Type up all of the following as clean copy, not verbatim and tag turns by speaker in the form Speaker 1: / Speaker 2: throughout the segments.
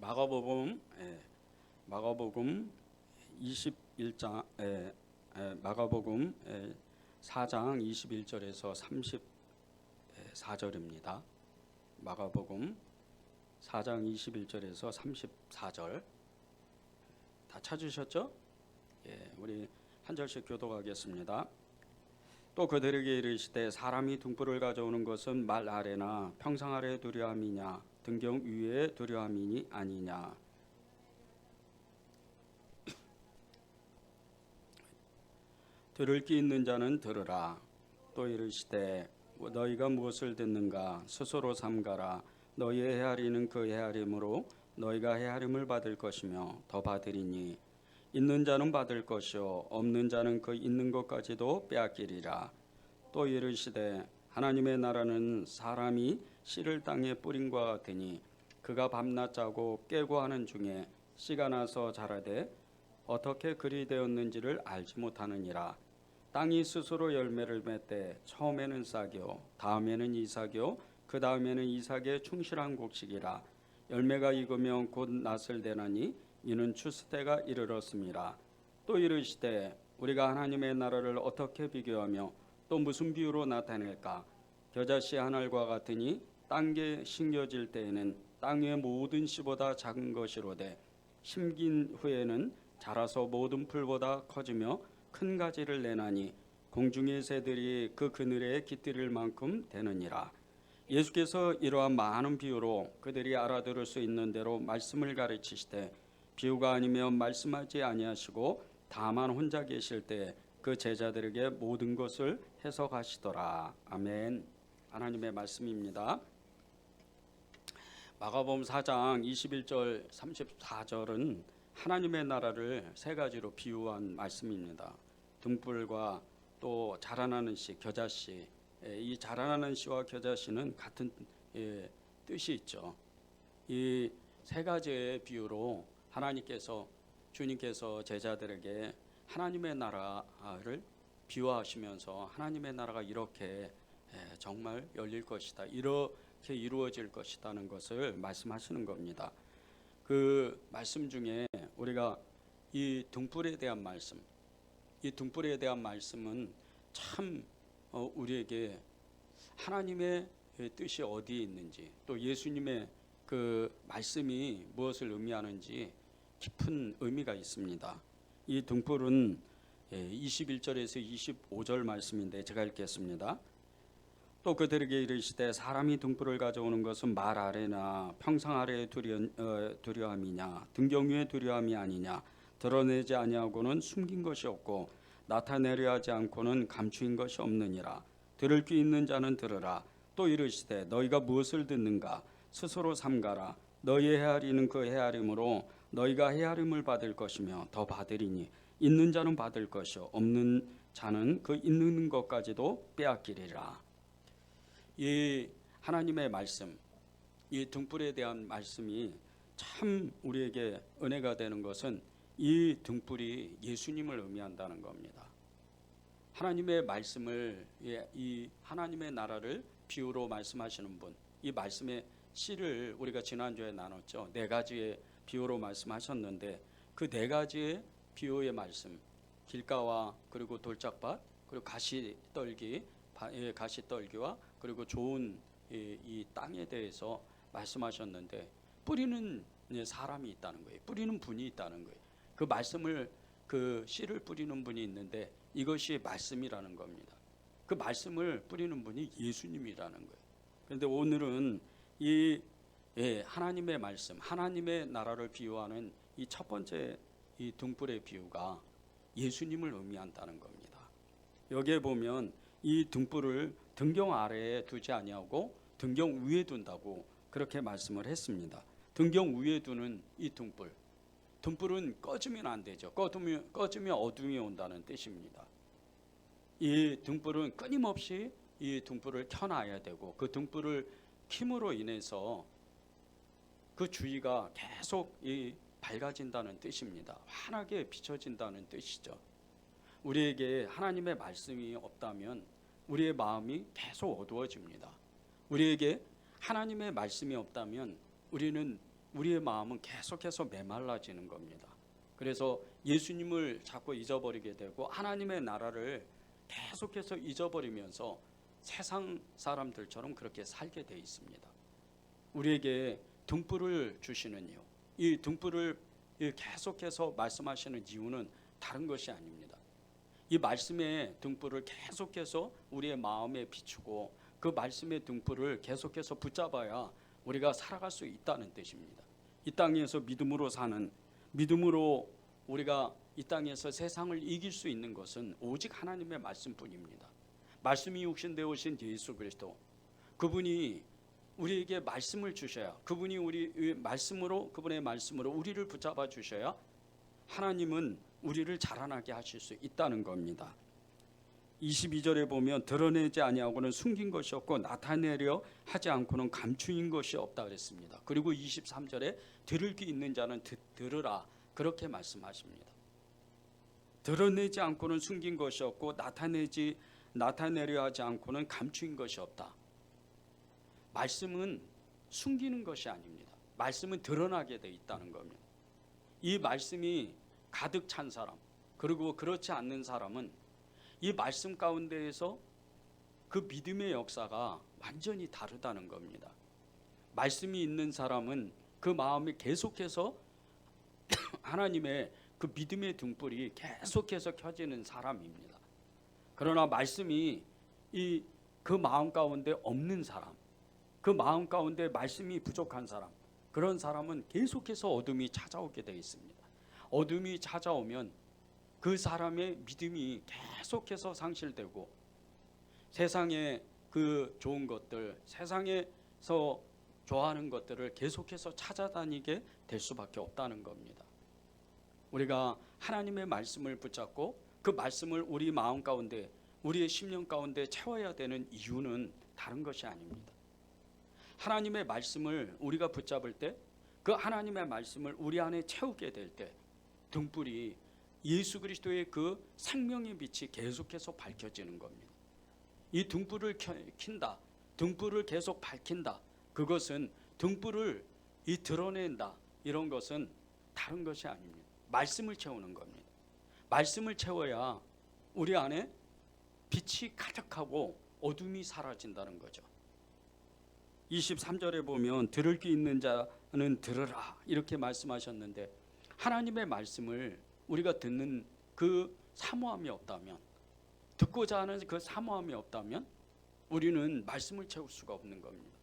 Speaker 1: 마가복음 마가복음 21장 마가복음 4장 21절에서 34절입니다. 마가복음 4장 21절에서 34절 다 찾으셨죠? 우리 한 절씩 교독하겠습니다. 또 그들에게 이르시되 사람이 등불을 가져오는 것은 말 아래나 평상 아래 두려 함이냐 등경 위에 두려 함이니 아니냐. 들을 귀 있는 자는 들으라. 또 이르시되 너희가 무엇을 듣는가 스스로 삼가라. 너희의 헤아리는 그 헤아림으로 너희가 헤아림을 받을 것이며 더 받으리니 있는 자는 받을 것이요 없는 자는 그 있는 것까지도 빼앗기리라. 또 이르시되 하나님의 나라는 사람이 씨를 땅에 뿌린과 같으니 그가 밤낮 짜고 깨고 하는 중에 씨가 나서 자라되 어떻게 그리 되었는지를 알지 못하느니라. 땅이 스스로 열매를 맺되 처음에는 싹이요 다음에는 이삭이요 그 다음에는 이삭의 충실한 곡식이라. 열매가 익으면 곧 낫을 대나니 이는 추수 때가 이르렀습니다. 또 이르시되 우리가 하나님의 나라를 어떻게 비교하며 또 무슨 비유로 나타낼까? 겨자씨 한 알과 같으니 땅에 심겨질 때에는 땅 위의 모든 씨보다 작은 것이로되 심긴 후에는 자라서 모든 풀보다 커지며 큰 가지를 내나니 공중의 새들이 그 그늘에 깃들일 만큼 되느니라. 예수께서 이러한 많은 비유로 그들이 알아들을 수 있는 대로 말씀을 가르치시되 비유가 아니면 말씀하지 아니하시고 다만 혼자 계실 때 그 제자들에게 모든 것을 해석하시더라. 아멘. 하나님의 말씀입니다. 마가복음 4장 21절 34절은 하나님의 나라를 세 가지로 비유한 말씀입니다. 등불과 또 자라나는 씨, 겨자씨. 이 자라나는 씨와 겨자씨는 같은 뜻이 있죠. 이 세 가지의 비유로 주님께서 제자들에게 하나님의 나라를 비유하시면서 하나님의 나라가 이렇게 정말 열릴 것이다, 이렇게 이루어질 것이라는 것을 말씀하시는 겁니다. 그 말씀 중에 우리가 이 등불에 대한 말씀, 이 등불에 대한 말씀은 참 우리에게 하나님의 뜻이 어디에 있는지, 또 예수님의 그 말씀이 무엇을 의미하는지 깊은 의미가 있습니다. 이 등불은 21절에서 25절 말씀인데 제가 읽겠습니다. 또 그들에게 이르시되 사람이 등불을 가져오는 것은 말 아래나 평상 아래에 두려함이냐 등경 위에 두려함이 아니냐. 드러내지 아니하고는 숨긴 것이 없고 나타내려 하지 않고는 감추인 것이 없느니라. 들을 귀 있는 자는 들으라. 또 이르시되 너희가 무엇을 듣는가 스스로 삼가라. 너희의 헤아리는 그 헤아림으로 너희가 헤아림을 받을 것이며 더 받으리니 있는 자는 받을 것이요 없는 자는 그 있는 것까지도 빼앗기리라. 이 하나님의 말씀, 이 등불에 대한 말씀이 참 우리에게 은혜가 되는 것은 이 등불이 예수님을 의미한다는 겁니다. 하나님의 말씀을, 이 하나님의 나라를 비유로 말씀하시는 분, 이 말씀의 씨를 우리가 지난주에 나눴죠. 네 가지의 비유로 말씀하셨는데 그 네 가지의 비유의 말씀, 길가와 그리고 돌짝밭 그리고 가시떨기와 그리고 좋은 이 땅에 대해서 말씀하셨는데 뿌리는 사람이 있다는 거예요. 뿌리는 분이 있다는 거예요. 그 말씀을, 그 씨를 뿌리는 분이 있는데 이것이 말씀이라는 겁니다. 그 말씀을 뿌리는 분이 예수님이라는 거예요. 그런데 오늘은 이 하나님의 말씀, 하나님의 나라를 비유하는 이 첫 번째 이 등불의 비유가 예수님을 의미한다는 겁니다. 여기에 보면 이 등불을 등경 아래에 두지 아니하고 등경 위에 둔다고 그렇게 말씀을 했습니다. 등경 위에 두는 이 등불은 꺼지면 안 되죠. 꺼지면 어둠이 온다는 뜻입니다. 이 등불은 끊임없이 이 등불을 켜놔야 되고 그 등불을 킴으로 인해서 그 주위가 계속 밝아진다는 뜻입니다. 환하게 비춰진다는 뜻이죠. 우리에게 하나님의 말씀이 없다면 우리의 마음이 계속 어두워집니다. 우리에게 하나님의 말씀이 없다면 우리는 우리의 마음은 계속해서 메말라지는 겁니다. 그래서 예수님을 자꾸 잊어버리게 되고 하나님의 나라를 계속해서 잊어버리면서 세상 사람들처럼 그렇게 살게 돼 있습니다. 우리에게 등불을 주시는 이유, 이 등불을 계속해서 말씀하시는 이유는 다른 것이 아닙니다. 이 말씀의 등불을 계속해서 우리의 마음에 비추고 그 말씀의 등불을 계속해서 붙잡아야 우리가 살아갈 수 있다는 뜻입니다. 이 땅에서 믿음으로 사는, 믿음으로 우리가 이 땅에서 세상을 이길 수 있는 것은 오직 하나님의 말씀뿐입니다. 말씀이 육신되어 오신 예수 그리스도, 그분이 우리에게 말씀을 주셔야, 그분이 우리 말씀으로, 그분의 말씀으로 우리를 붙잡아 주셔야 하나님은 우리를 자라나게 하실 수 있다는 겁니다. 22절에 보면 드러내지 아니하고는 숨긴 것이 없고 나타내려 하지 않고는 감추인 것이 없다 그랬습니다. 그리고 23절에 들을 귀 있는 자는 들으라, 그렇게 말씀하십니다. 드러내지 않고는 숨긴 것이 없고 나타내려 하지 않고는 감추인 것이 없다. 말씀은 숨기는 것이 아닙니다. 말씀은 드러나게 돼 있다는 겁니다. 이 말씀이 가득 찬 사람, 그리고 그렇지 않는 사람은 이 말씀 가운데에서 그 믿음의 역사가 완전히 다르다는 겁니다. 말씀이 있는 사람은 그 마음이 계속해서 하나님의 그 믿음의 등불이 계속해서 켜지는 사람입니다. 그러나 말씀이 그 마음 가운데 없는 사람, 그 마음 가운데 말씀이 부족한 사람, 그런 사람은 계속해서 어둠이 찾아오게 되어 있습니다. 어둠이 찾아오면 그 사람의 믿음이 계속해서 상실되고 세상의 그 좋은 것들, 세상에서 좋아하는 것들을 계속해서 찾아다니게 될 수밖에 없다는 겁니다. 우리가 하나님의 말씀을 붙잡고 그 말씀을 우리 마음 가운데, 우리의 심령 가운데 채워야 되는 이유는 다른 것이 아닙니다. 하나님의 말씀을 우리가 붙잡을 때, 그 하나님의 말씀을 우리 안에 채우게 될 때 등불이 예수 그리스도의 그 생명의 빛이 계속해서 밝혀지는 겁니다. 이 등불을 킨다, 등불을 계속 밝힌다, 그것은 등불을 드러낸다, 이런 것은 다른 것이 아닙니다. 말씀을 채우는 겁니다. 말씀을 채워야 우리 안에 빛이 가득하고 어둠이 사라진다는 거죠. 23절에 보면 들을 귀 있는 자는 들으라, 이렇게 말씀하셨는데 하나님의 말씀을 우리가 듣는 그 사모함이 없다면, 듣고자 하는 그 사모함이 없다면 우리는 말씀을 채울 수가 없는 겁니다.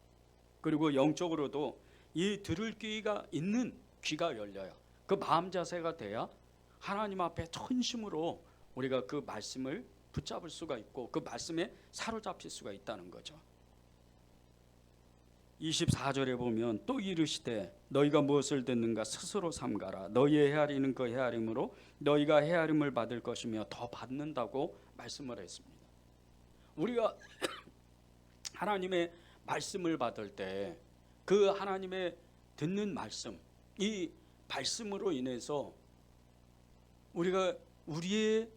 Speaker 1: 그리고 영적으로도 이 들을 귀가 있는 귀가 열려야, 그 마음 자세가 돼야 하나님 앞에 전심으로 우리가 그 말씀을 붙잡을 수가 있고 그 말씀에 사로잡힐 수가 있다는 거죠. 24절에 보면 또 이르시되 너희가 무엇을 듣는가 스스로 삼가라. 너희의 헤아리는 그 헤아림으로 너희가 헤아림을 받을 것이며 더 받는다고 말씀을 했습니다. 우리가 하나님의 말씀을 받을 때 그 하나님의 듣는 말씀, 이 말씀으로 인해서 우리가 우리의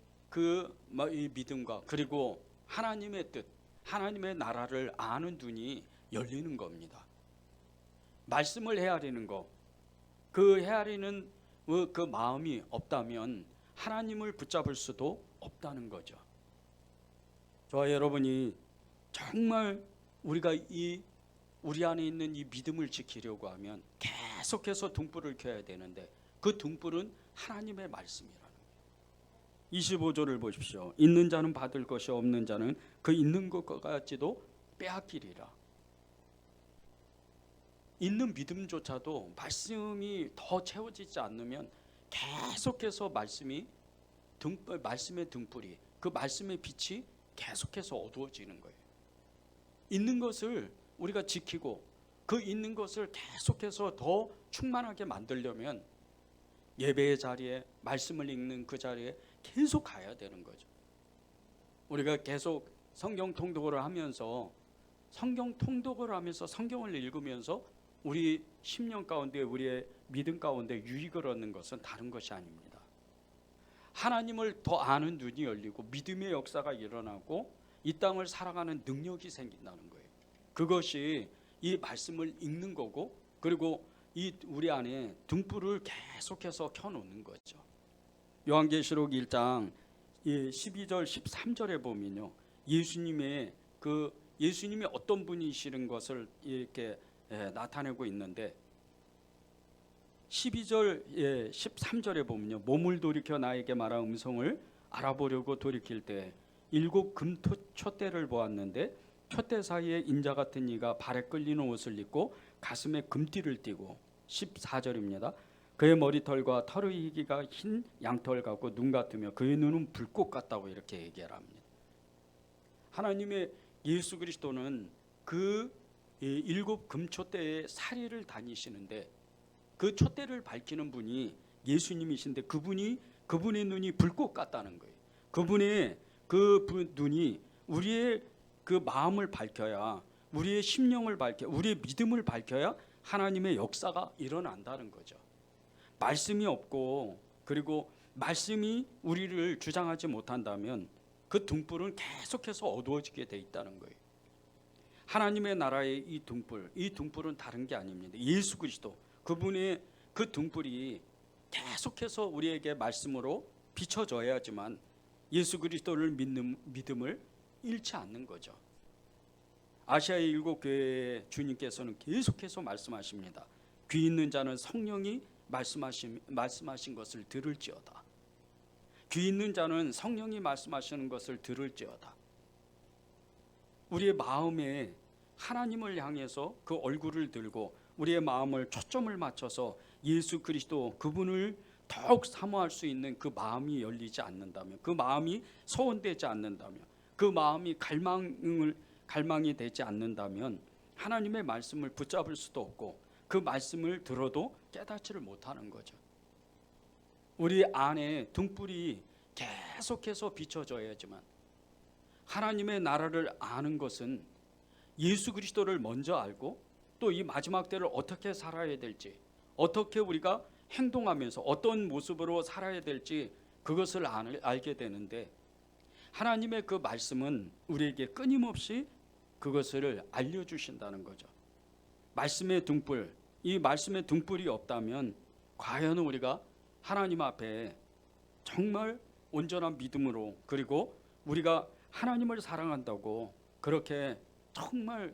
Speaker 1: 이 믿음과 그리고 하나님의 뜻, 하나님의 나라를 아는 눈이 열리는 겁니다. 말씀을 헤아리는 것, 그 헤아리는 그 마음이 없다면 하나님을 붙잡을 수도 없다는 거죠. 저와 여러분이 정말 우리가 우리 안에 있는 이 믿음을 지키려고 하면 계속해서 등불을 켜야 되는데 그 등불은 하나님의 말씀이라는 거예요. 25절을 보십시오. 있는 자는 받을 것이 없는 자는 그 있는 것과 같지도 빼앗기리라. 있는 믿음조차도 말씀이 더 채워지지 않으면 계속해서 말씀의 등불이, 그 말씀의 빛이 계속해서 어두워지는 거예요. 있는 것을 우리가 지키고 그 있는 것을 계속해서 더 충만하게 만들려면 예배의 자리에, 말씀을 읽는 그 자리에 계속 가야 되는 거죠. 우리가 계속 성경 통독을 하면서 성경을 읽으면서 우리 심령 가운데, 우리의 믿음 가운데 유익을 얻는 것은 다른 것이 아닙니다. 하나님을 더 아는 눈이 열리고 믿음의 역사가 일어나고 이 땅을 살아가는 능력이 생긴다는 거예요. 그것이 이 말씀을 읽는 거고, 그리고 이 우리 안에 등불을 계속해서 켜놓는 거죠. 요한계시록 1장 12절 13절에 보면요, 예수님이 어떤 분이시는 것을 이렇게 나타내고 있는데 12절 13절에 보면요, 몸을 돌이켜 나에게 말한 음성을 알아보려고 돌이킬 때 7 금촛대를 보았는데 촛대 사이에 인자 같은 이가 발에 끌리는 옷을 입고 가슴에 금띠를 띠고 14절입니다. 그의 머리털과 털의 희기가 흰 양털 같고 눈 같으며 그의 눈은 불꽃 같다고 이렇게 얘기를 합니다. 하나님의 예수 그리스도는 그 7 금촛대의 사리를 다니시는데 그 촛대를 밝히는 분이 예수님이신데 그분의 눈이 불꽃 같다는 거예요. 그분의 눈이 우리의 그 마음을 밝혀야, 우리의 심령을 밝혀, 우리의 믿음을 밝혀야 하나님의 역사가 일어난다는 거죠. 말씀이 없고 그리고 말씀이 우리를 주장하지 못한다면 그 등불은 계속해서 어두워지게 돼 있다는 거예요. 하나님의 나라의 이 등불은 다른 게 아닙니다. 예수 그리스도, 그분의 그 등불이 계속해서 우리에게 말씀으로 비춰져야지만 예수 그리스도를 믿는 믿음을 잃지 않는 거죠. 아시아의 7교회에 주님께서는 계속해서 말씀하십니다. 귀 있는 자는 성령이 말씀하신 것을 들을지어다. 귀 있는 자는 성령이 말씀하시는 것을 들을지어다. 우리의 마음에 하나님을 향해서 그 얼굴을 들고 우리의 마음을 초점을 맞춰서 예수 그리스도 그분을 더욱 사모할 수 있는 그 마음이 열리지 않는다면, 그 마음이 소원되지 않는다면, 그 마음이 갈망이 되지 않는다면 하나님의 말씀을 붙잡을 수도 없고 그 말씀을 들어도 깨닫지를 못하는 거죠. 우리 안에 등불이 계속해서 비춰져야지만, 하나님의 나라를 아는 것은 예수 그리스도를 먼저 알고 또 이 마지막 때를 어떻게 살아야 될지, 어떻게 우리가 행동하면서 어떤 모습으로 살아야 될지 그것을 알게 되는데, 하나님의 그 말씀은 우리에게 끊임없이 그것을 알려주신다는 거죠. 말씀의 등불, 이 말씀의 등불이 없다면 과연 우리가 하나님 앞에 정말 온전한 믿음으로, 그리고 우리가 하나님을 사랑한다고 그렇게 정말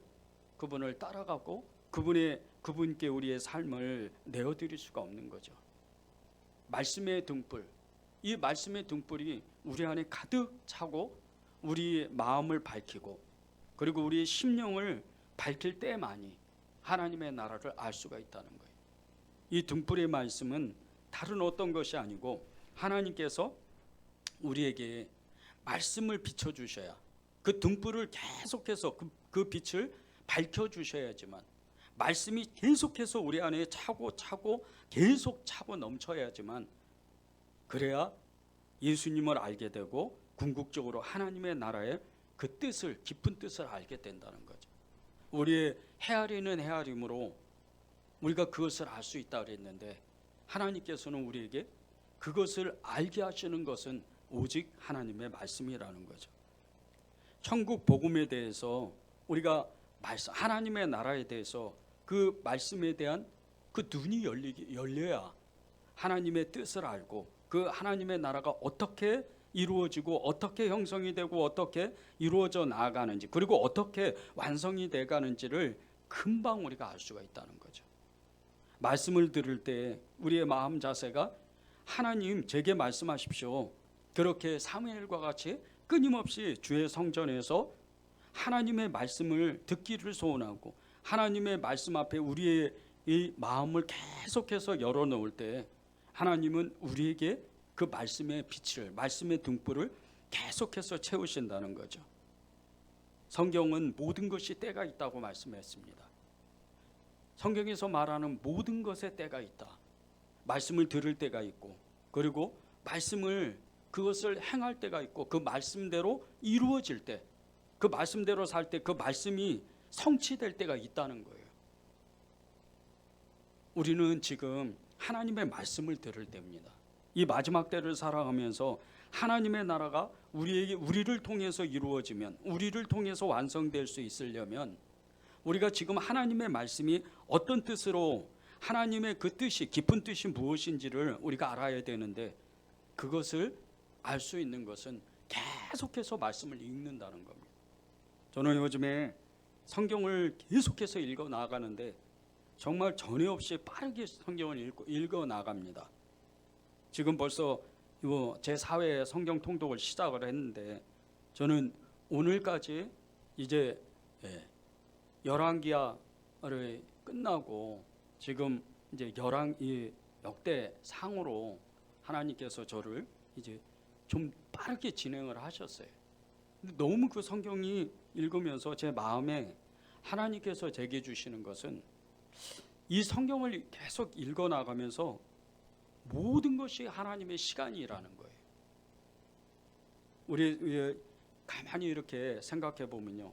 Speaker 1: 그분을 따라가고 그분께 우리의 삶을 내어드릴 수가 없는 거죠. 말씀의 등불, 이 말씀의 등불이 우리 안에 가득 차고 우리의 마음을 밝히고 그리고 우리의 심령을 밝힐 때만이 하나님의 나라를 알 수가 있다는 거예요. 이 등불의 말씀은 다른 어떤 것이 아니고 하나님께서 우리에게 말씀을 비춰주셔야, 그 등불을 계속해서 그 빛을 밝혀주셔야지만, 말씀이 계속해서 우리 안에 차고 계속 차고 넘쳐야지만, 그래야 예수님을 알게 되고 궁극적으로 하나님의 나라의 그 뜻을, 깊은 뜻을 알게 된다는 거죠. 우리의 헤아리는 헤아림으로 우리가 그것을 알 수 있다고 했는데, 하나님께서는 우리에게 그것을 알게 하시는 것은 오직 하나님의 말씀이라는 거죠. 천국 복음에 대해서 우리가 하나님의 나라에 대해서 그 말씀에 대한 그 눈이 열려야 하나님의 뜻을 알고 그 하나님의 나라가 어떻게 이루어지고 어떻게 형성이 되고 어떻게 이루어져 나아가는지, 그리고 어떻게 완성이 돼가는지를 금방 우리가 알 수가 있다는 거죠. 말씀을 들을 때 우리의 마음 자세가 하나님 제게 말씀하십시오, 그렇게 사무엘과 같이 끊임없이 주의 성전에서 하나님의 말씀을 듣기를 소원하고 하나님의 말씀 앞에 우리의 이 마음을 계속해서 열어놓을 때 하나님은 우리에게 그 말씀의 빛을, 말씀의 등불을 계속해서 채우신다는 거죠. 성경은 모든 것이 때가 있다고 말씀했습니다. 성경에서 말하는 모든 것에 때가 있다. 말씀을 들을 때가 있고, 그리고 그것을 행할 때가 있고, 그 말씀대로 이루어질 때, 그 말씀대로 살 때 그 말씀이 성취될 때가 있다는 거예요. 우리는 지금 하나님의 말씀을 들을 때입니다. 이 마지막 때를 살아가면서 하나님의 나라가 우리를 통해서 이루어지면, 우리를 통해서 완성될 수 있으려면 우리가 지금 하나님의 말씀이 어떤 뜻으로 하나님의 그 뜻이, 깊은 뜻이 무엇인지를 우리가 알아야 되는데, 그것을 알 수 있는 것은 계속해서 말씀을 읽는다는 겁니다. 저는 요즘에 성경을 계속해서 읽어 나가는데 정말 전에 없이 빠르게 성경을 읽어 나갑니다. 지금 벌써 제 4회 성경 통독을 시작을 했는데, 저는 오늘까지 이제 열왕기하를 끝나고 지금 이제 이 역대 상으로 하나님께서 저를 이제 좀 빠르게 진행을 하셨어요. 근데 너무 그 성경이 읽으면서 제 마음에 하나님께서 제게 주시는 것은, 이 성경을 계속 읽어 나가면서 모든 것이 하나님의 시간이라는 거예요. 우리 가만히 이렇게 생각해 보면요,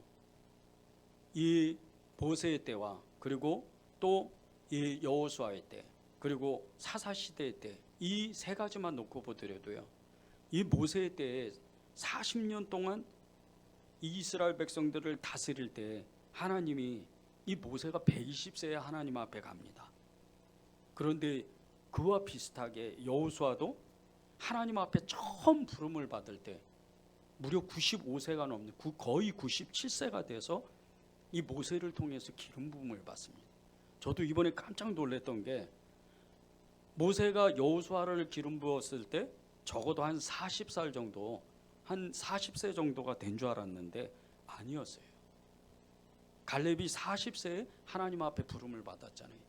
Speaker 1: 이 모세의 때와 그리고 또 이 여호수아의 때, 그리고 사사 시대의 때, 이 세 가지만 놓고 보더라도요, 이 모세의 때에 40년 동안 이 이스라엘 백성들을 다스릴 때 하나님이, 이 모세가 120세에 하나님 앞에 갑니다. 그런데 그와 비슷하게 여호수아도 하나님 앞에 처음 부름을 받을 때 무려 95세가 넘는, 거의 97세가 돼서 이 모세를 통해서 기름 부음을 받습니다. 저도 이번에 깜짝 놀랐던 게, 모세가 여호수아를 기름 부었을 때 적어도 한 40살 정도, 한 40세 정도가 된 줄 알았는데 아니었어요. 갈렙이 40세에 하나님 앞에 부름을 받았잖아요.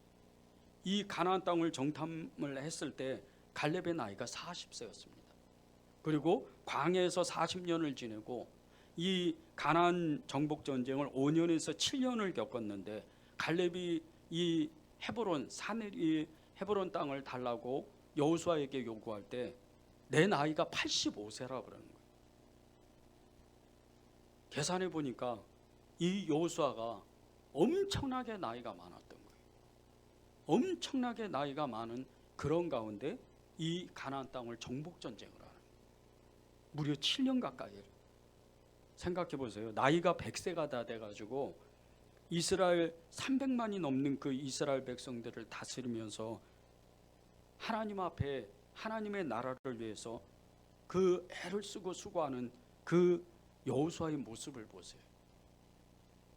Speaker 1: 이 가나안 땅을 정탐을 했을 때 갈렙의 나이가 40세였습니다. 그리고 광야에서 40년을 지내고 이 가나안 정복 전쟁을 5년에서 7년을 겪었는데, 갈렙이 이 헤브론 땅을 달라고 여호수아에게 요구할 때 내 나이가 85세라 그러는 거예요. 계산해 보니까 이 여호수아가 엄청나게 나이가 많았던 거예요. 엄청나게 나이가 많은 그런 가운데 이 가나안 땅을 정복 전쟁을 하는 거예요. 무려 7년 가까이. 생각해 보세요. 나이가 100세가 다 돼가지고 이스라엘 300만이 넘는 그 이스라엘 백성들을 다스리면서 하나님 앞에 하나님의 나라를 위해서 그 애를 쓰고 수고하는 그 여호수아의 모습을 보세요.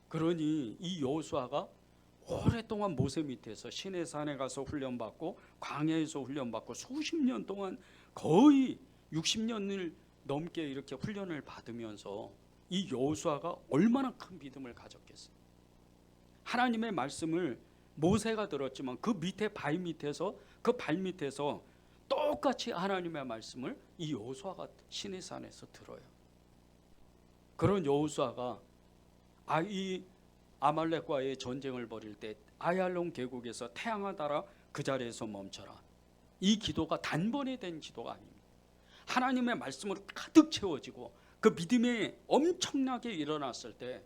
Speaker 1: 그러니 이 여호수아가 오랫동안 모세 밑에서 시내산에 가서 훈련받고 광야에서 훈련받고 수십 년 동안 거의 60년을 넘게 이렇게 훈련을 받으면서 이 여호수아가 얼마나 큰 믿음을 가졌겠어요. 하나님의 말씀을 모세가 들었지만 그 밑에 바위 밑에서, 그 발 밑에서 똑같이 하나님의 말씀을 이 여호수아가 시내산에서 들어요. 그런 여호수아가 이 아말렉과의 전쟁을 벌일 때 아얄론 계곡에서 태양아 그 자리에서 멈춰라, 이 기도가 단번에 된 기도가 아닙니다. 하나님의 말씀으로 가득 채워지고 그 믿음이 엄청나게 일어났을 때,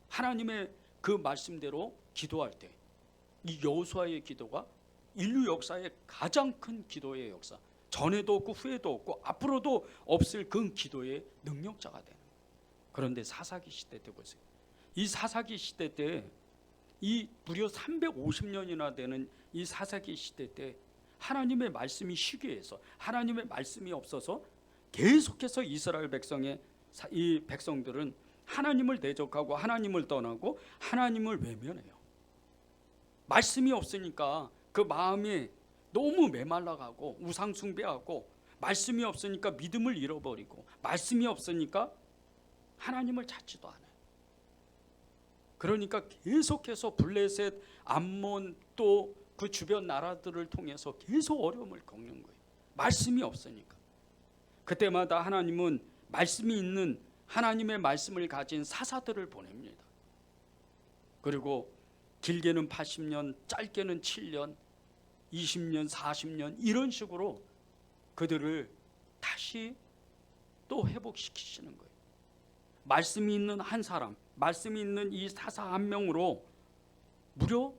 Speaker 1: 하나님의 그 말씀대로 기도할 때 이 여호수아의 기도가 인류 역사의 가장 큰 기도의 역사, 전에도 없고 후에도 없고 앞으로도 없을 그 기도의 능력자가 되는 거예요. 그런데 사사기 시대 때 보세요. 이 사사기 시대 때, 이 무려 350년이나 되는 이 사사기 시대 때 하나님의 말씀이 시기해서, 하나님의 말씀이 없어서 계속해서 이스라엘 이 백성들은 하나님을 대적하고 하나님을 떠나고 하나님을 외면해요. 말씀이 없으니까 그 마음이 너무 메말라가고 우상 숭배하고, 말씀이 없으니까 믿음을 잃어버리고, 말씀이 없으니까 하나님을 찾지도 않아요. 그러니까 계속해서 블레셋, 암몬 또 그 주변 나라들을 통해서 계속 어려움을 겪는 거예요. 말씀이 없으니까. 그때마다 하나님은 말씀이 있는, 하나님의 말씀을 가진 사사들을 보냅니다. 그리고 길게는 80년, 짧게는 7년, 20년, 40년 이런 식으로 그들을 다시 또 회복시키시는 거예요. 말씀이 있는 한 사람, 말씀이 있는 이 사사 한 명으로 무려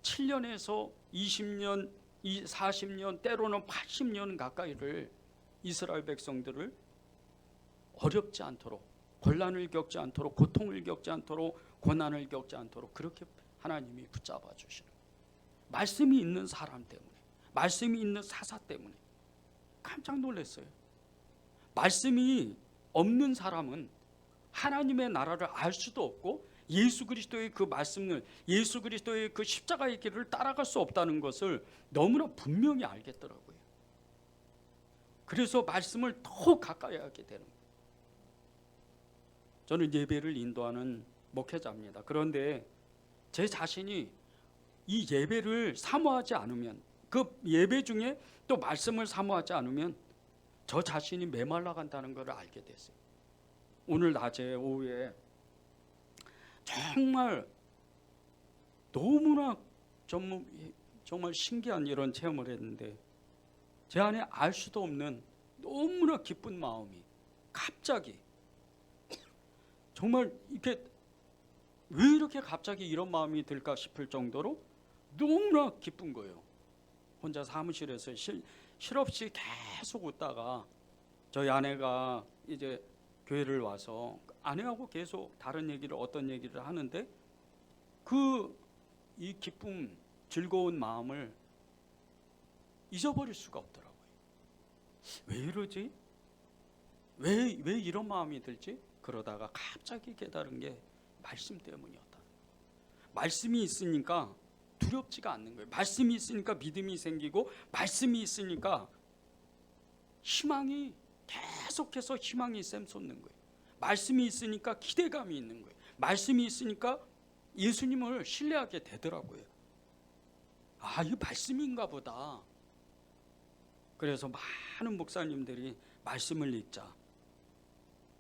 Speaker 1: 7년에서 20년, 40년, 때로는 80년 가까이를 이스라엘 백성들을 어렵지 않도록, 곤란을 겪지 않도록, 고통을 겪지 않도록, 고난을 겪지 않도록 그렇게 하나님이 붙잡아 주시는 거예요. 말씀이 있는 사람 때문에, 말씀이 있는 사사 때문에 깜짝 놀랐어요. 말씀이 없는 사람은 하나님의 나라를 알 수도 없고 예수 그리스도의 그 말씀을, 예수 그리스도의 그 십자가의 길을 따라갈 수 없다는 것을 너무나 분명히 알겠더라고요. 그래서 말씀을 더 가까이 하게 되는 거예요. 저는 예배를 인도하는 목회자입니다. 그런데 제 자신이 이 예배를 사모하지 않으면, 그 예배 중에 또 말씀을 사모하지 않으면 저 자신이 메말라 간다는 것을 알게 됐어요. 오늘 낮에 오후에 정말 너무나 정말 신기한 이런 체험을 했는데, 제 안에 알 수도 없는 너무나 기쁜 마음이 갑자기, 정말 이렇게 왜 이렇게 갑자기 이런 마음이 들까 싶을 정도로 너무나 기쁜 거예요. 혼자 사무실에서 실없이 계속 웃다가 저희 아내가 이제 교회를 와서 아내하고 계속 다른 얘기를, 어떤 얘기를 하는데 이 기쁨, 즐거운 마음을 잊어버릴 수가 없더라고요. 왜 이러지? 왜 이런 마음이 들지? 그러다가 갑자기 깨달은 게 말씀 때문이었다. 말씀이 있으니까 두렵지가 않는 거예요. 말씀이 있으니까 믿음이 생기고, 말씀이 있으니까 희망이, 계속해서 희망이 샘솟는 거예요. 말씀이 있으니까 기대감이 있는 거예요. 말씀이 있으니까 예수님을 신뢰하게 되더라고요. 아, 이 말씀인가 보다. 그래서 많은 목사님들이 말씀을 읽자,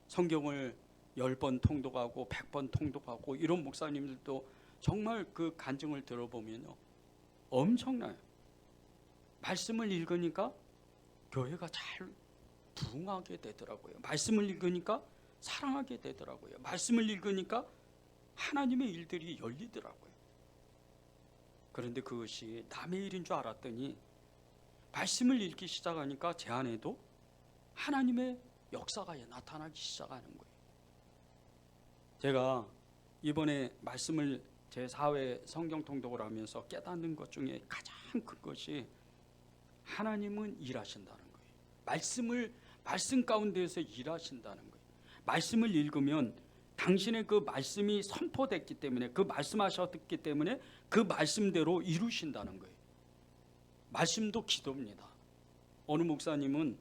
Speaker 1: 성경을 10번 통독하고 100번 통독하고 이런 목사님들도 정말 그 간증을 들어보면요, 엄청나요. 말씀을 읽으니까 교회가 잘 부흥하게 되더라고요. 말씀을 읽으니까 사랑하게 되더라고요. 말씀을 읽으니까 하나님의 일들이 열리더라고요. 그런데 그것이 남의 일인 줄 알았더니 말씀을 읽기 시작하니까 제 안에도 하나님의 역사가 나타나기 시작하는 거예요. 제가 이번에 말씀을 제 4회 성경 통독을 하면서 깨닫는 것 중에 가장 큰 것이, 하나님은 일하신다는 거예요. 말씀 가운데에서 일하신다는 거예요. 말씀을 읽으면 당신의 그 말씀이 선포됐기 때문에, 그 말씀하셨기 때문에 그 말씀대로 이루신다는 거예요. 말씀도 기도입니다. 어느 목사님은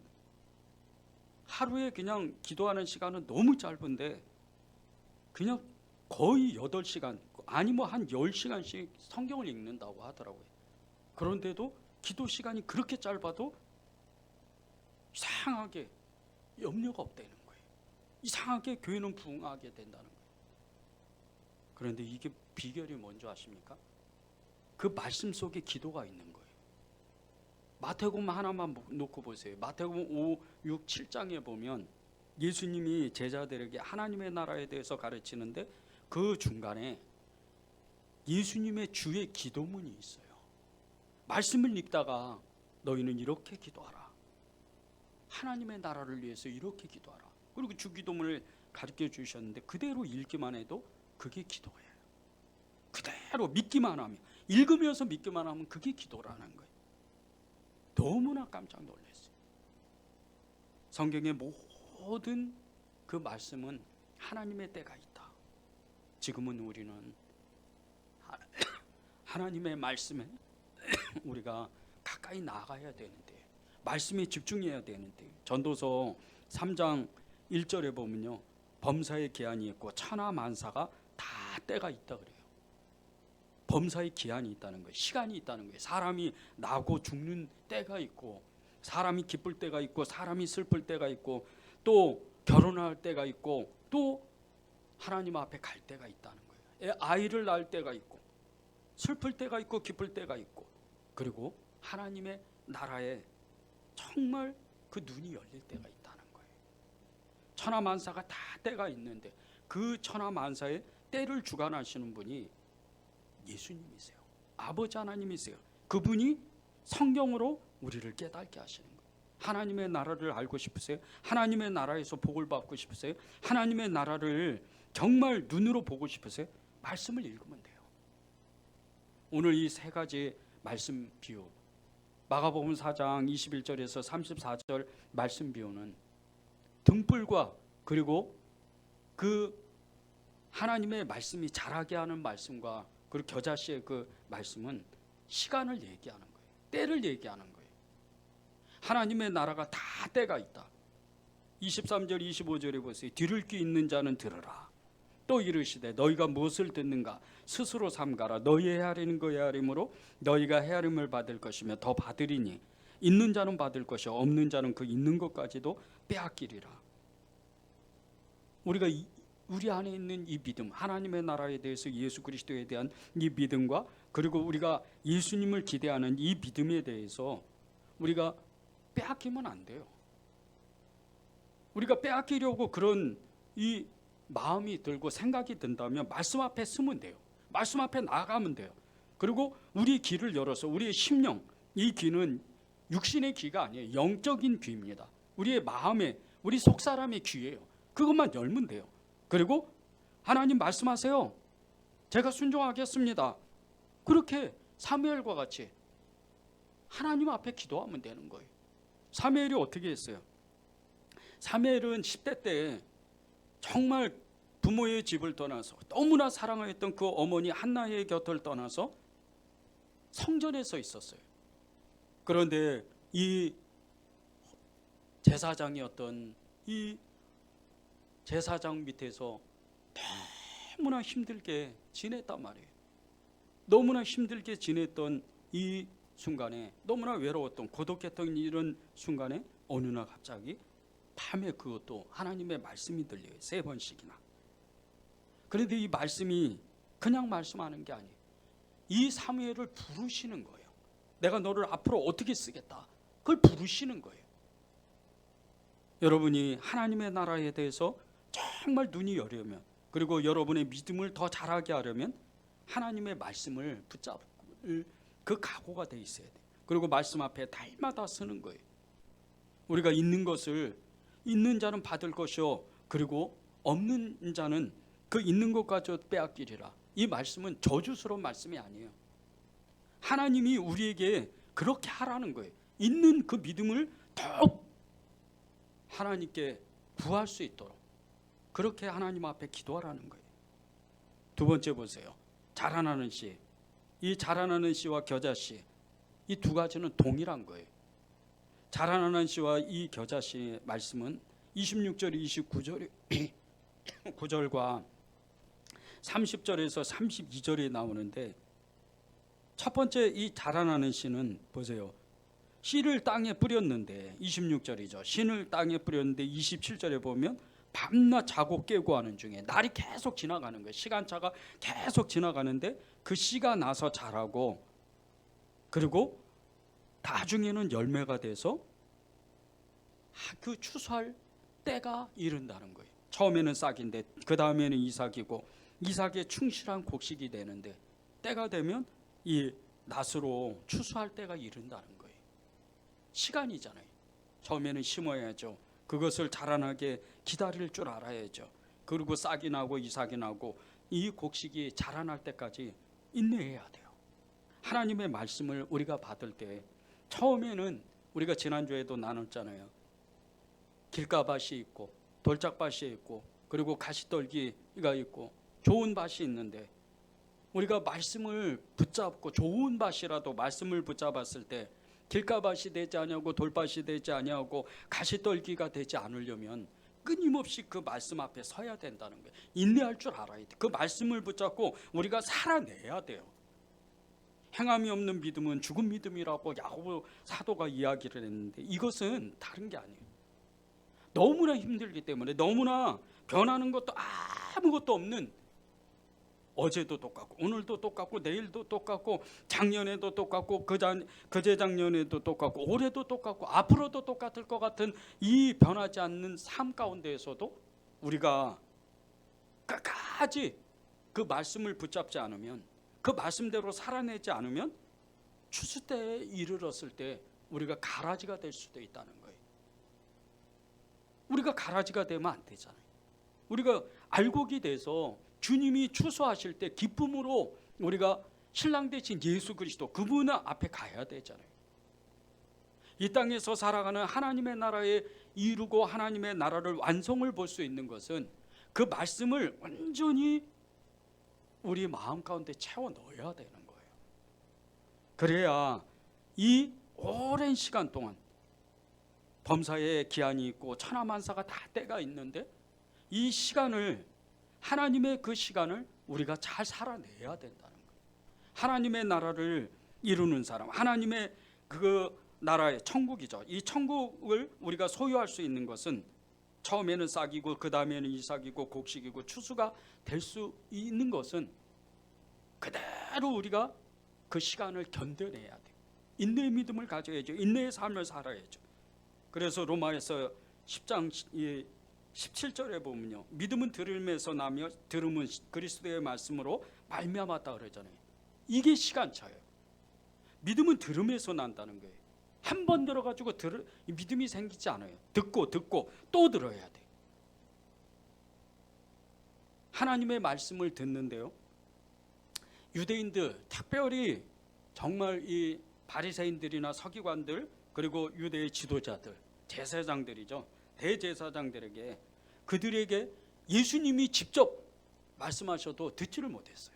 Speaker 1: 하루에 그냥 기도하는 시간은 너무 짧은데 그냥 거의 8시간, 아니 한 10시간씩 성경을 읽는다고 하더라고요. 그런데도 기도 시간이 그렇게 짧아도 이상하게 염려가 없다는 거예요. 이상하게 교회는 부흥하게 된다는 거예요. 그런데 이게 비결이 뭔지 아십니까? 그 말씀 속에 기도가 있는 거예요. 마태복음 하나만 놓고 보세요. 마태복음 5, 6, 7장에 보면 예수님이 제자들에게 하나님의 나라에 대해서 가르치는데 그 중간에 예수님의 주의 기도문이 있어요. 말씀을 읽다가 너희는 이렇게 기도하라, 하나님의 나라를 위해서 이렇게 기도하라, 그리고 주 기도문을 가르쳐 주셨는데 그대로 읽기만 해도 그게 기도예요. 그대로 믿기만 하면, 읽으면서 믿기만 하면 그게 기도라는 거예요. 너무나 깜짝 놀랐어요. 성경의 모든 그 말씀은 하나님의 때가 있다. 지금은 우리는 하나님의 말씀에 우리가 가까이 나가야 되는데, 말씀에 집중해야 되는데, 전도서 3장 1절에 보면요, 범사의 기한이 있고 천하 만사가 다 때가 있다 그래요. 범사의 기한이 있다는 거예요. 시간이 있다는 거예요. 사람이 나고 죽는 때가 있고, 사람이 기쁠 때가 있고, 사람이 슬플 때가 있고, 또 결혼할 때가 있고, 또 하나님 앞에 갈 때가 있다는 거예요. 아이를 낳을 때가 있고, 슬플 때가 있고, 기쁠 때가 있고, 그리고 하나님의 나라에 정말 그 눈이 열릴 때가 있다는 거예요. 천하만사가 다 때가 있는데 그 천하만사의 때를 주관하시는 분이 예수님이세요. 아버지 하나님이세요. 그분이 성경으로 우리를 깨닫게 하시는 거예요. 하나님의 나라를 알고 싶으세요? 하나님의 나라에서 복을 받고 싶으세요? 하나님의 나라를 정말 눈으로 보고 싶으세요? 말씀을 읽으면 돼요. 오늘 이 세 가지 말씀 비유, 마가복음 4장 21절에서 34절 말씀 비유는 등불과 그리고 그 하나님의 말씀이 자라게 하는 말씀과 그리고 겨자씨의 그 말씀은 시간을 얘기하는 거예요. 때를 얘기하는 거예요. 하나님의 나라가 다 때가 있다. 23절 25절에 보세요. 들을 귀 있는 자는 들으라. 또 이르시되 너희가 무엇을 듣는가 스스로 삼가라. 너희 헤아리는 거 헤아림으로 너희가 헤아림을 받을 것이며 더 받으리니 있는 자는 받을 것이요 없는 자는 그 있는 것까지도 빼앗기리라. 우리가 우리 안에 있는 이 믿음, 하나님의 나라에 대해서 예수 그리스도에 대한 이 믿음과 그리고 우리가 예수님을 기대하는 이 믿음에 대해서 우리가 빼앗기면 안 돼요. 우리가 빼앗기려고 그런 이 마음이 들고 생각이 든다면 말씀 앞에 서면 돼요. 말씀 앞에 나가면 돼요. 그리고 우리 귀를 열어서 우리의 심령, 이 귀는 육신의 귀가 아니에요. 영적인 귀입니다. 우리의 마음에 우리 속사람의 귀예요. 그것만 열면 돼요. 그리고 하나님 말씀하세요. 제가 순종하겠습니다. 그렇게 사무엘과 같이 하나님 앞에 기도하면 되는 거예요. 사무엘이 어떻게 했어요? 사무엘은 10대 때 정말 부모의 집을 떠나서 너무나 사랑했던 그 어머니 한나의 곁을 떠나서 성전에 서 있었어요. 그런데 이 제사장이었던 이 제사장 밑에서 너무나 힘들게 지냈단 말이에요. 너무나 힘들게 지냈던 이 순간에 너무나 외로웠던 고독했던 이런 순간에 어느 날 갑자기 밤에 그것도 하나님의 말씀이 들려요. 3번씩이나. 그런데 이 말씀이 그냥 말씀하는 게 아니에요. 이 사무엘을 부르시는 거예요. 내가 너를 앞으로 어떻게 쓰겠다. 그걸 부르시는 거예요. 여러분이 하나님의 나라에 대해서 정말 눈이 열려면 그리고 여러분의 믿음을 더 자라게 하려면 하나님의 말씀을 붙잡을 그 각오가 돼 있어야 돼요. 그리고 말씀 앞에 날마다 서는 거예요. 우리가 있는 것을 있는 자는 받을 것이요 그리고 없는 자는 그 있는 것까지 빼앗기리라. 이 말씀은 저주스러운 말씀이 아니에요. 하나님이 우리에게 그렇게 하라는 거예요. 있는 그 믿음을 더 하나님께 구할 수 있도록 그렇게 하나님 앞에 기도하라는 거예요. 두 번째 보세요. 자라나는 씨. 이 자라나는 씨와 겨자씨 이 두 가지는 동일한 거예요. 자라나는 씨와 이 겨자씨의 말씀은 26절 29절과 30절에서 32절에 나오는데 첫 번째 이 자라나는 씨는 보세요. 씨를 땅에 뿌렸는데 26절이죠. 씨를 땅에 뿌렸는데 27절에 보면 밤낮 자고 깨고 하는 중에 날이 계속 지나가는 거예요. 시간차가 계속 지나가는데 그 씨가 나서 자라고 그리고 나중에는 열매가 돼서 그 추수할 때가 이른다는 거예요. 처음에는 싹인데 그 다음에는 이삭이고 이삭의 충실한 곡식이 되는데 때가 되면 이 낫으로 추수할 때가 이른다는 거예요. 시간이잖아요. 처음에는 심어야죠. 그것을 자라나게 기다릴 줄 알아야죠. 그리고 싹이 나고 이삭이 나고 이 곡식이 자라날 때까지 인내해야 돼요. 하나님의 말씀을 우리가 받을 때 처음에는 우리가 지난주에도 나눴잖아요. 길가밭이 있고 돌짝밭이 있고 그리고 가시떨기가 있고 좋은 밭이 있는데 우리가 말씀을 붙잡고 좋은 밭이라도 말씀을 붙잡았을 때 길가밭이 되지 아니하고 돌밭이 되지 아니하고 가시떨기가 되지 않으려면 끊임없이 그 말씀 앞에 서야 된다는 거예요. 인내할 줄 알아야 돼. 그 말씀을 붙잡고 우리가 살아내야 돼요. 행함이 없는 믿음은 죽은 믿음이라고 야고보 사도가 이야기를 했는데 이것은 다른 게 아니에요. 너무나 힘들기 때문에 너무나 변하는 것도 아무것도 없는 어제도 똑같고 오늘도 똑같고 내일도 똑같고 작년에도 똑같고 그제작년에도 똑같고 올해도 똑같고 앞으로도 똑같을 것 같은 이 변하지 않는 삶 가운데에서도 우리가 끝까지 그 말씀을 붙잡지 않으면 그 말씀대로 살아내지 않으면 추수 때에 이르렀을 때 우리가 가라지가 될 수도 있다는 거예요. 우리가 가라지가 되면 안 되잖아요. 우리가 알곡이 돼서 주님이 추수하실 때 기쁨으로 우리가 신랑 대신 예수 그리스도, 그분 앞에 가야 되잖아요. 이 땅에서 살아가는 하나님의 나라에 이루고 하나님의 나라를 완성을 볼 수 있는 것은 그 말씀을 온전히 우리 마음 가운데 채워 넣어야 되는 거예요. 그래야 이 오랜 시간 동안 범사에 기한이 있고 천하만사가 다 때가 있는데 이 시간을, 하나님의 그 시간을 우리가 잘 살아내야 된다는 거예요. 하나님의 나라를 이루는 사람, 하나님의 그 나라의 천국이죠. 이 천국을 우리가 소유할 수 있는 것은 처음에는 싹이고 그 다음에는 이삭이고 곡식이고 추수가 될 수 있는 것은 그대로 우리가 그 시간을 견뎌내야 돼요. 인내의 믿음을 가져야죠. 인내의 삶을 살아야죠. 그래서 로마에서 10장 17절에 보면요, 믿음은 들음에서 나며 들음은 그리스도의 말씀으로 말미암았다 그러잖아요. 이게 시간차예요. 믿음은 들음에서 난다는 거예요. 한 번 들어가지고 믿음이 생기지 않아요. 듣고 또 들어야 돼요. 하나님의 말씀을 듣는데요, 유대인들, 특별히 정말 이 바리새인들이나 서기관들, 그리고 유대의 지도자들, 제사장들이죠. 대제사장들에게, 그들에게 예수님이 직접 말씀하셔도 듣지를 못했어요.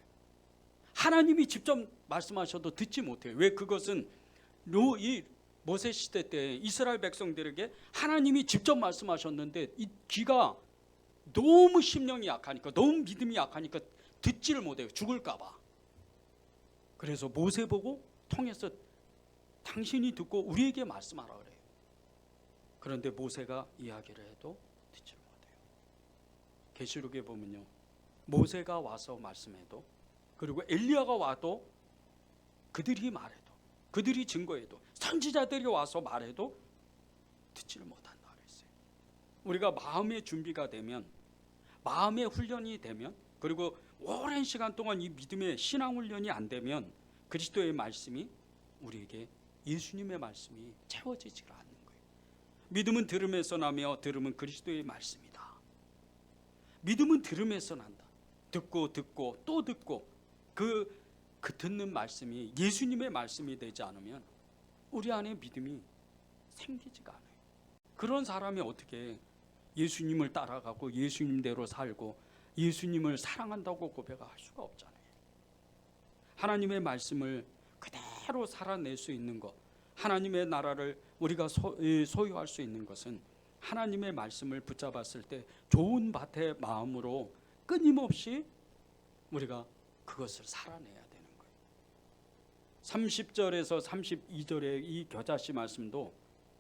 Speaker 1: 하나님이 직접 말씀하셔도 듣지 못해요. 왜? 그것은 이 모세 시대 때 이스라엘 백성들에게 하나님이 직접 말씀하셨는데 이 귀가 너무 심령이 약하니까, 너무 믿음이 약하니까 듣지를 못해요. 죽을까 봐. 그래서 모세 보고 통해서 당신이 듣고 우리에게 말씀하라 그래요. 그런데 모세가 이야기를 해도 듣지를 못해요. 계시록에 보면요, 모세가 와서 말씀해도, 그리고 엘리야가 와도, 그들이 말해도, 그들이 증거해도, 선지자들이 와서 말해도 듣지를 못한다 그랬어요. 우리가 마음의 준비가 되면, 마음의 훈련이 되면, 그리고 오랜 시간 동안 이 믿음의 신앙 훈련이 안 되면 그리스도의 말씀이 우리에게, 예수님의 말씀이 채워지지가 않는 거예요. 믿음은 들음에서 나며 들음은 그리스도의 말씀이다. 믿음은 들음에서 난다. 듣고 또 듣고 그 듣는 말씀이 예수님의 말씀이 되지 않으면 우리 안에 믿음이 생기지가 않아요. 그런 사람이 어떻게 예수님을 따라가고 예수님대로 살고 예수님을 사랑한다고 고백할 수가 없잖아요. 하나님의 말씀을 그대로 살아낼 수 있는 것, 하나님의 나라를 우리가 소유할 수 있는 것은 하나님의 말씀을 붙잡았을 때 좋은 밭의 마음으로 끊임없이 우리가 그것을 살아내야 되는 거예요. 30절에서 32절의 이 겨자씨 말씀도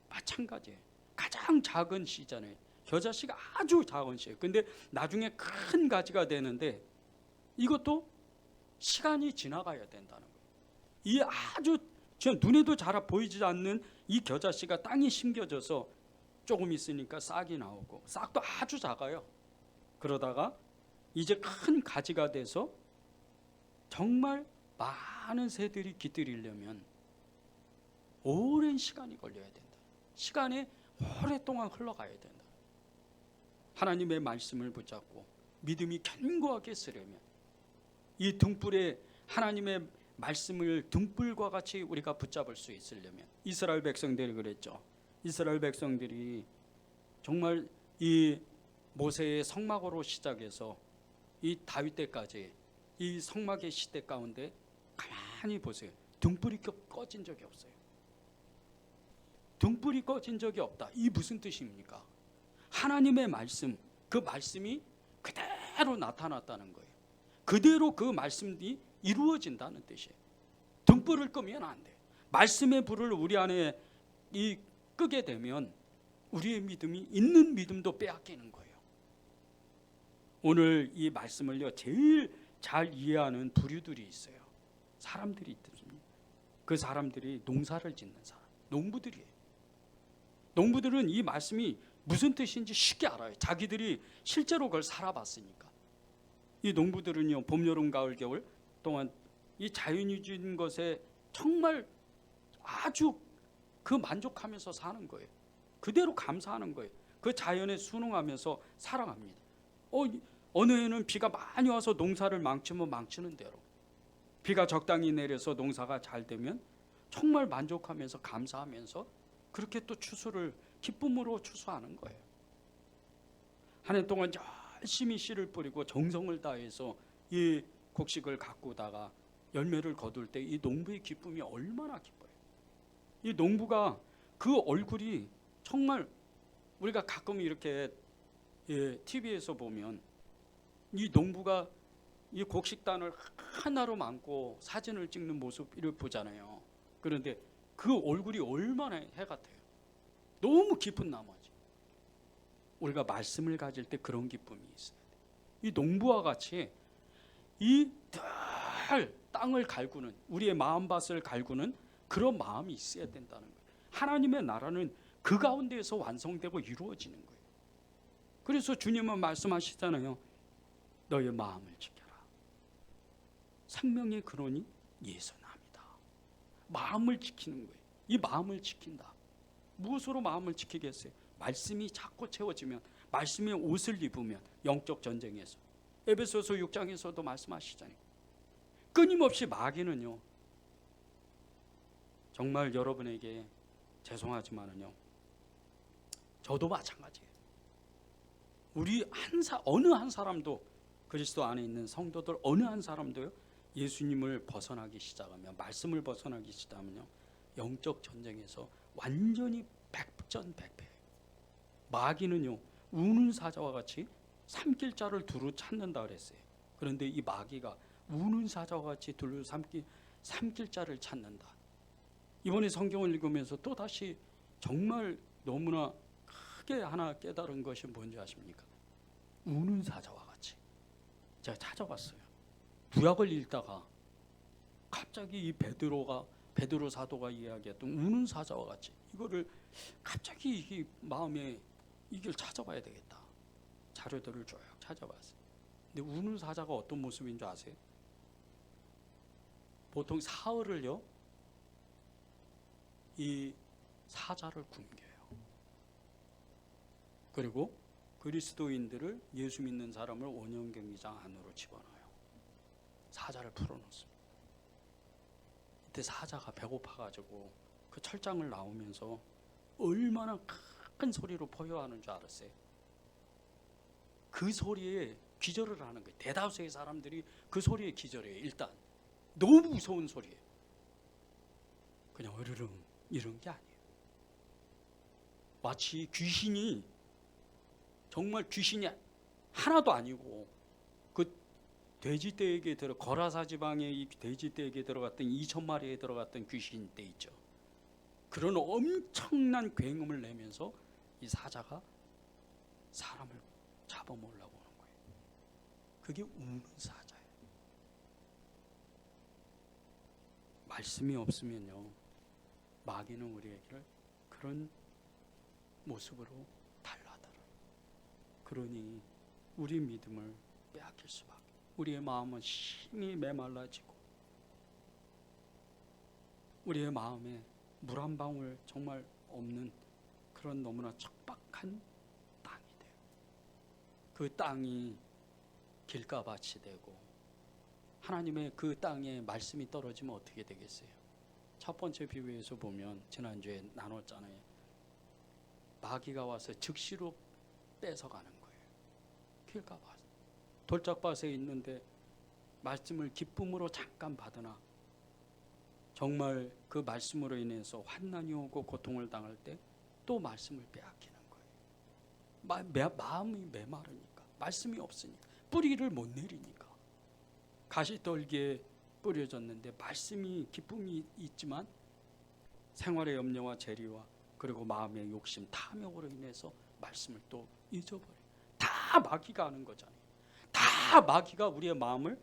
Speaker 1: 마찬가지예요. 가장 작은 씨잖아요. 겨자씨가 아주 작은 씨예요. 근데 나중에 큰 가지가 되는데 이것도 시간이 지나가야 된다는 거예요. 이 아주 눈에도 잘 보이지 않는 이 겨자씨가 땅에 심겨져서 조금 있으니까 싹이 나오고, 싹도 아주 작아요. 그러다가 이제 큰 가지가 돼서 정말 많은 새들이 깃들이려면 오랜 시간이 걸려야 된다. 시간이 오랫동안 흘러가야 된다. 하나님의 말씀을 붙잡고 믿음이 견고하게 쓰려면 이 등불에 하나님의 말씀을 등불과 같이 우리가 붙잡을 수 있으려면, 이스라엘 백성들이 그랬죠. 이스라엘 백성들이 정말 이 모세의 성막으로 시작해서 이 다윗 때까지 이 성막의 시대 가운데 가만히 보세요. 등불이 꺼진 적이 없어요. 등불이 꺼진 적이 없다. 이 무슨 뜻입니까? 하나님의 말씀, 그 말씀이 그대로 나타났다는 거예요. 그대로 그 말씀이 이루어진다는 뜻이에요. 등불을 끄면 안 돼요. 말씀의 불을 우리 안에 끄게 되면 우리의 믿음이, 있는 믿음도 빼앗기는 거예요. 오늘 이 말씀을요, 제일 잘 이해하는 부류들이 있어요. 사람들이 있습니다. 그 사람들이 농사를 짓는 사람, 농부들이에요. 농부들은 이 말씀이 무슨 뜻인지 쉽게 알아요. 자기들이 실제로 그걸 살아봤으니까. 이 농부들은요, 봄, 여름, 가을, 겨울 동안 이 자연이 준 것에 정말 아주 그 만족하면서 사는 거예요. 그대로 감사하는 거예요. 그 자연에 순응하면서 살아갑니다. 어느 해는 비가 많이 와서 농사를 망치면 망치는 대로, 비가 적당히 내려서 농사가 잘 되면 정말 만족하면서 감사하면서 그렇게 또 추수를 기쁨으로 추수하는 거예요. 한 해 동안 열심히 씨를 뿌리고 정성을 다해서 이 곡식을 가꾸다가 열매를 거둘 때 이 농부의 기쁨이 얼마나 기뻐요. 이 농부가 그 얼굴이 정말 우리가 가끔 이렇게 TV에서 보면 이 농부가 이 곡식단을 하나로 안고 사진을 찍는 모습을 보잖아요. 그런데 그 얼굴이 얼마나 해 같아요. 너무 기쁜 나머지 우리가 말씀을 가질 때 그런 기쁨이 있어야 돼요. 이 농부와 같이 이 땅을 갈구는, 우리의 마음밭을 갈구는 그런 마음이 있어야 된다는 거예요. 하나님의 나라는 그 가운데에서 완성되고 이루어지는 거예요. 그래서 주님은 말씀하시잖아요. 너의 마음을 지켜라. 생명의 근원이 예선함이다. 마음을 지키는 거예요. 이 마음을 지킨다. 무엇으로 마음을 지키겠어요? 말씀이 자꾸 채워지면, 말씀의 옷을 입으면, 영적 전쟁에서 에베소서 6장에서도 말씀하시잖아요. 끊임없이 마귀는요, 정말 여러분에게 죄송하지만은요, 저도 마찬가지예요. 우리 어느 한 사람도, 그리스도 안에 있는 성도들 어느 한 사람도요, 예수님을 벗어나기 시작하면, 말씀을 벗어나기 시작하면요, 영적 전쟁에서 완전히 백전백패예요. 마귀는요, 우는 사자와 같이 삼킬 자를 두루 찾는다 그랬어요. 그런데 이 마귀가 우는 사자와 같이 두루 삼킬 자를 찾는다. 이번에 성경을 읽으면서 또 다시 정말 너무나 크게 하나 깨달은 것이 뭔지 아십니까? 우는 사자와 같이 제가 찾아봤어요. 구약을 읽다가 갑자기 이 베드로 사도가 이야기했던 우는 사자와 같이, 이거를 갑자기 이 마음에 이걸 찾아봐야 되겠다. 자료들을 쭉 찾아봤어요. 근데 우는 사자가 어떤 모습인 줄 아세요? 보통 사흘을요, 이 사자를 굶겨요. 그리고 그리스도인들을, 예수 믿는 사람을 원형경기장 안으로 집어넣어요. 사자를 풀어놓습니다. 이때 사자가 배고파가지고 그 철장을 나오면서 얼마나 큰 소리로 포효하는 줄 알았어요? 그 소리에 기절을 하는 거예요. 대다수의 사람들이 그 소리에 기절해요. 일단 너무 무서운 소리예요. 그냥 으르릉 이런 게 아니에요. 마치 귀신이, 정말 귀신이 하나도 아니고, 그 돼지떼에게 거라사 지방의 이 돼지떼에게 들어갔던 2,000마리에 들어갔던 귀신떼 있죠. 그런 엄청난 굉음을 내면서 이 사자가 사람을 잡아먹으려고 하는 거예요. 그게 우는 사자예요. 말씀이 없으면요, 마귀는 우리에게 그런 모습으로 달라들어요. 그러니 우리 믿음을 빼앗길 수밖에, 우리의 마음은 심히 메말라지고 우리의 마음에 물 한 방울 정말 없는 그런 너무나 척박한 땅이 돼요. 그 땅이 길가밭이 되고, 하나님의 그 땅에 말씀이 떨어지면 어떻게 되겠어요? 첫 번째 비유에서 보면, 지난주에 나눴잖아요. 마귀가 와서 즉시로 뺏어가는 거예요. 길가밭, 돌짝밭에 있는데 말씀을 기쁨으로 잠깐 받으나 정말 그 말씀으로 인해서 환난이 오고 고통을 당할 때 또 말씀을 빼앗기는 거예요. 마음이 메마르니까, 말씀이 없으니까, 뿌리를 못 내리니까. 가시떨기에 뿌려졌는데 말씀이, 기쁨이 있지만 생활의 염려와 재리와 그리고 마음의 욕심, 탐욕으로 인해서 말씀을 또 잊어버려요. 다 마귀가 하는 거잖아요. 다 마귀가 우리의 마음을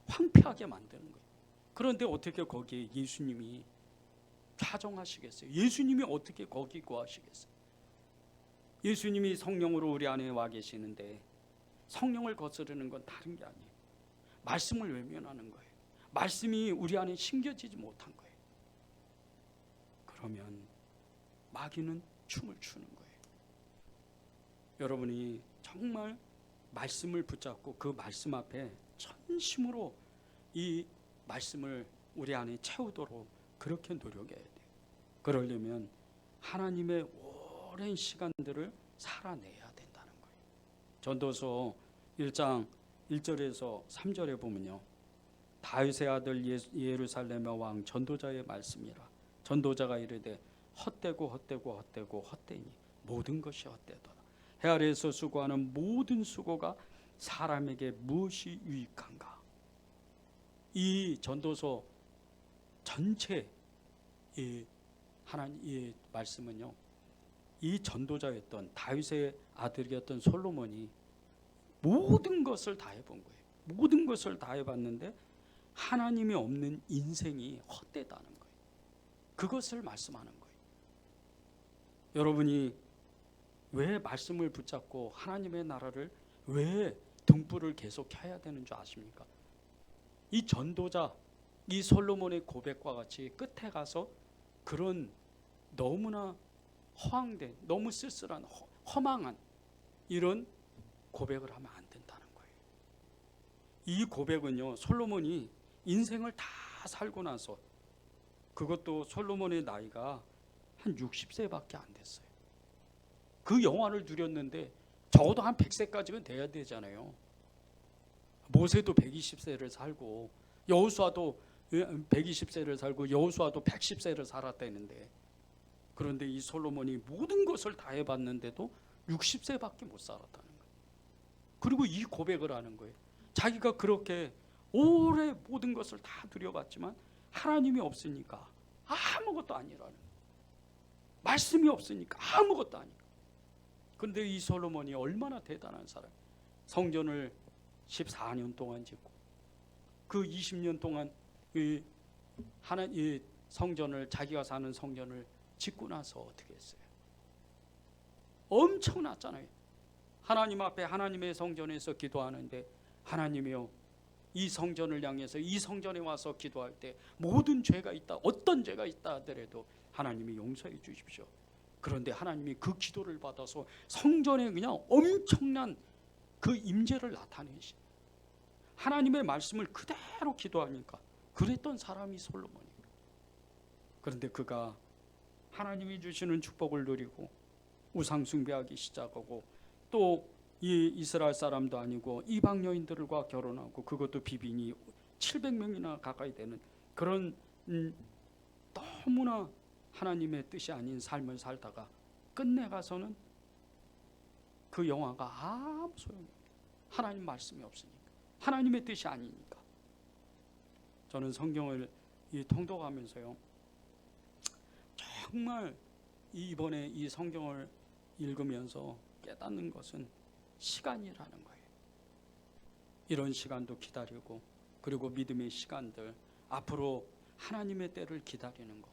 Speaker 1: 황폐하게 만드는 거예요. 그런데 어떻게 거기에 예수님이 좌정하시겠어요? 예수님이 어떻게 거기 거하시겠어요? 예수님이 성령으로 우리 안에 와 계시는데 성령을 거스르는 건 다른 게 아니에요. 말씀을 외면하는 거예요. 말씀이 우리 안에 심겨지지 못한 거예요. 그러면 마귀는 춤을 추는 거예요. 여러분이 정말 말씀을 붙잡고 그 말씀 앞에 전심으로 이 말씀을 우리 안에 채우도록 그렇게 노력해야 돼요. 그러려면 하나님의 오랜 시간들을 살아내야 된다는 거예요. 전도서 1장 1절에서 3절에 보면요, 다윗의 아들 예루살렘의 왕 전도자의 말씀이라. 전도자가 이르되 헛되고 헛되고 헛되고 헛되니 모든 것이 헛되도다. 해 아래에서 수고하는 모든 수고가 사람에게 무엇이 유익한가. 이 전도서 전체 이 하나님의 말씀은요, 이 전도자였던 다윗의 아들이었던 솔로몬이 모든 것을 다 해본 거예요. 모든 것을 다 해봤는데 하나님이 없는 인생이 헛되다는 거예요. 그것을 말씀하는 거예요. 여러분이 왜 말씀을 붙잡고 하나님의 나라를 왜 등불을 계속 켜야 되는 줄 아십니까? 이 전도자, 이 솔로몬의 고백과 같이 끝에 가서 그런 너무나 허황된, 너무 쓸쓸한, 허망한 이런 고백을 하면 안 된다는 거예요. 이 고백은요, 솔로몬이 인생을 다 살고 나서, 그것도 솔로몬의 나이가 한 60세밖에 안 됐어요. 그 영화를 누렸는데 적어도 한 100세까지는 돼야 되잖아요. 모세도 120세를 살고 여호수아도 120세를 살고 여호수아도 110세를 살았다는데, 그런데 이 솔로몬이 모든 것을 다 해봤는데도 60세밖에 못 살았다는 거예요. 그리고 이 고백을 하는 거예요. 자기가 그렇게 오래 모든 것을 다 누려봤지만 하나님이 없으니까 아무것도 아니라는 거예요. 말씀이 없으니까 아무것도 아니고. 그런데 이 솔로몬이 얼마나 대단한 사람. 성전을 14년 동안 짓고 그 20년 동안 이 성전을, 자기가 사는 성전을 짓고 나서 어떻게 했어요? 엄청났잖아요. 하나님 앞에 하나님의 성전에서 기도하는데, 하나님이요, 이 성전을 향해서 이 성전에 와서 기도할 때 모든 죄가 있다, 어떤 죄가 있다 하더라도 하나님이 용서해 주십시오. 그런데 하나님이 그 기도를 받아서 성전에 그냥 엄청난 그 임재를 나타내시. 하나님의 말씀을 그대로 기도하니까 그랬던 사람이 솔로몬이에요. 그런데 그가 하나님이 주시는 축복을 누리고 우상 숭배하기 시작하고, 또 이 이스라엘 사람도 아니고 이방 여인들과 결혼하고, 그것도 비빈이 700명이나 가까이 되는 그런 너무나 하나님의 뜻이 아닌 삶을 살다가 끝내 가서는 그 영화가 아무 소용이 없어요. 하나님 말씀이 없으니까, 하나님의 뜻이 아니니까. 저는 성경을 통독하면서요, 정말 이번에 이 성경을 읽으면서 깨닫는 것은 시간이라는 거예요. 이런 시간도 기다리고, 그리고 믿음의 시간들, 앞으로 하나님의 때를 기다리는 것.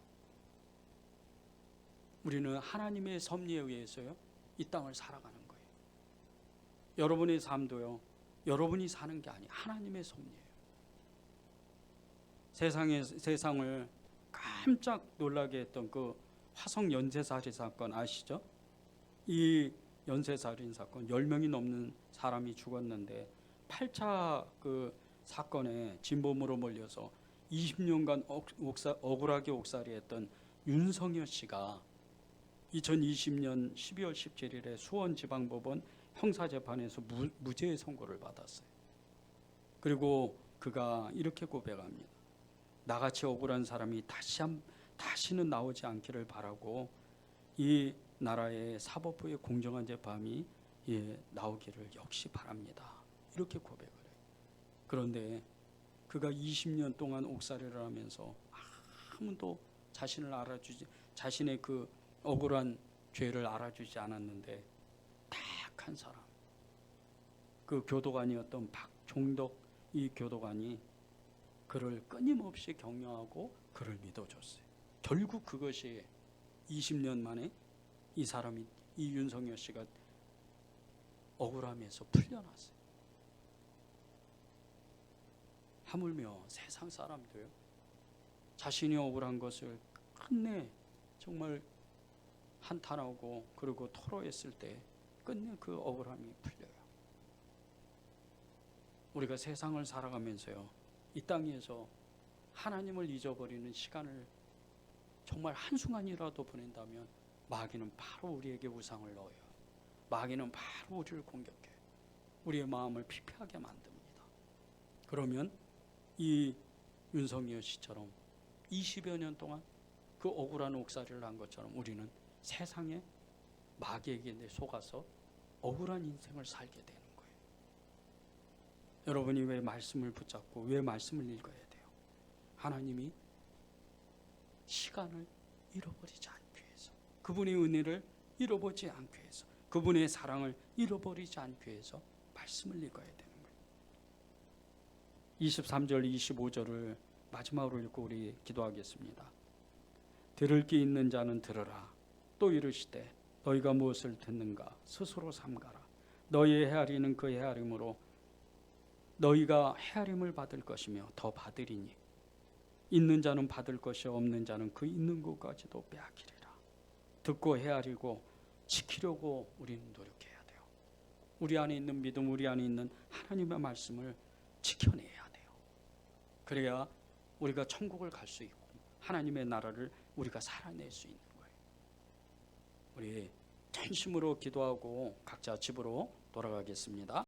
Speaker 1: 우리는 하나님의 섭리에 의해서요, 이 땅을 살아가는 거예요. 여러분의 삶도요, 여러분이 사는 게 아니에요. 하나님의 섭리예요. 세상을 깜짝 놀라게 했던 그 화성 연쇄살인 사건 아시죠? 이 연쇄살인 사건 10명이 넘는 사람이 죽었는데, 8차 그 사건에 진범으로 몰려서 20년간 억울하게 옥살이했던 윤석열 씨가 2020년 12월 17일에 수원지방법원 형사재판에서 무죄의 선고를 받았어요. 그리고 그가 이렇게 고백합니다. 나같이 억울한 사람이 다시는 나오지 않기를 바라고, 이 나라의 사법부의 공정한 재판이 나오기를 역시 바랍니다. 이렇게 고백을 해요. 그런데 그가 20년 동안 옥살이를 하면서 아무도 자신의 그 억울한 죄를 알아주지 않았는데, 딱 한 사람, 그 교도관이었던 박종덕 이 교도관이 그를 끊임없이 격려하고 그를 믿어줬어요. 결국 그것이 20년 만에 이 사람이, 이 윤석열 씨가 억울함에서 풀려났어요. 하물며 세상 사람도요, 자신이 억울한 것을 끝내 정말 한탄하고 그리고 토로했을 때 끝내 그 억울함이 풀려요. 우리가 세상을 살아가면서요, 이 땅에서 하나님을 잊어버리는 시간을 정말 한순간이라도 보낸다면 마귀는 바로 우리에게 우상을 넣어요. 마귀는 바로 우리를 공격해 우리의 마음을 피폐하게 만듭니다. 그러면 이 윤석열 씨처럼 20여 년 동안 그 억울한 옥살이를 한 것처럼 우리는 세상에 마귀에게 속아서 억울한 인생을 살게 되는 거예요. 여러분이 왜 말씀을 붙잡고 왜 말씀을 읽어야 돼요? 하나님이 시간을 잃어버리지 않기 위해서, 그분의 은혜를 잃어버리지 않기 위해서, 그분의 사랑을 잃어버리지 않기 위해서 말씀을 읽어야 되는 거예요. 23절 25절을 마지막으로 읽고 우리 기도하겠습니다. 들을 귀 있는 자는 들으라. 또 이르시되 너희가 무엇을 듣는가 스스로 삼가라. 너희의 헤아리는 그 헤아림으로 너희가 헤아림을 받을 것이며 더 받으리니 있는 자는 받을 것이 없는 자는 그 있는 것까지도 빼앗기리라. 듣고 헤아리고 지키려고 우리는 노력해야 돼요. 우리 안에 있는 믿음, 우리 안에 있는 하나님의 말씀을 지켜내야 돼요. 그래야 우리가 천국을 갈 수 있고 하나님의 나라를 우리가 살아낼 수 있는 거예요. 우리 전심으로 기도하고 각자 집으로 돌아가겠습니다.